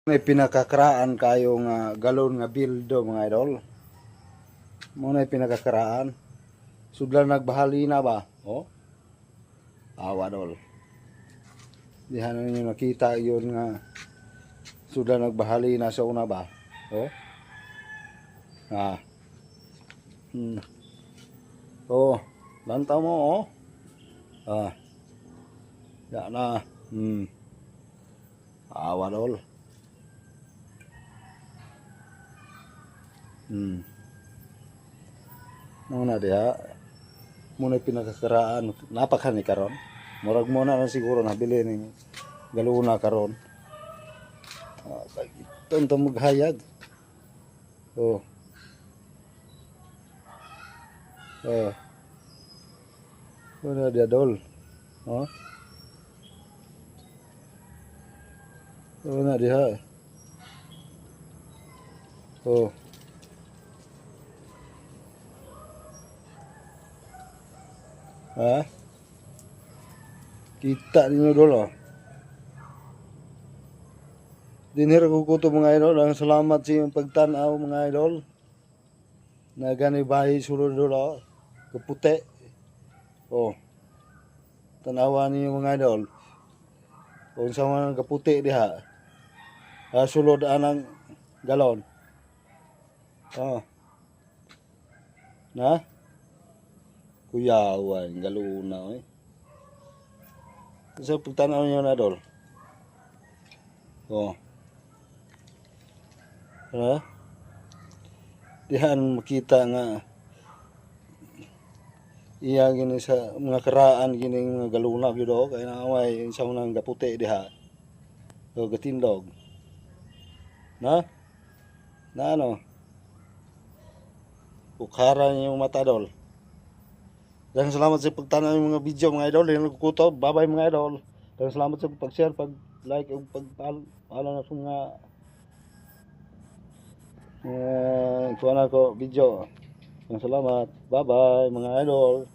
May pinakakaraan kayo nga galon nga bildo mga idol. Muna pinakakaraan. Sudlan nagbahali na ba? Oh. Awa dol. Dihan ninyo nakita yun nga sudlan nagbahali na sa una ba? Oh. Ah. Oh, lantaw mo oh. Ah. Ya na. Awa dol. Muna diha. Muna pinakakaraan. Napakani karon. Murag mo na lang siguro nabili ni galuna karon. Ito maghayag. Oh. Muna dia dol. Oh. Muna diha. Oh. Ha? Kita ninyo dolo. Dinher ko kuto mga idol. Ang salamat sa iyong pagtanaw mga idol. Nagani bahay sulod dolo. Kaputi. Oh. Tanawa niyo mga idol. Kung sa mga kaputi diha. Sulod anang galon. Oh. Na? Kuyawan, galuna eh. Sa pagtanaw niyo na idol. Oh. Ha? Dihan makita nga iya gini sa mga karaan gini mga galuna gyud kay naaway sa unang gaputi diha. O gatindog. Na? Na ano? Ukara niyo mata dol. Dan salamat sa pagtanaw ng mga video mga idol. Yan nagkukutob. Bye bye mga idol. Dan salamat sa pag-share, pag-like, ug pag-follow na sa mga kuha na ko video. Dan salamat. Bye bye mga idol.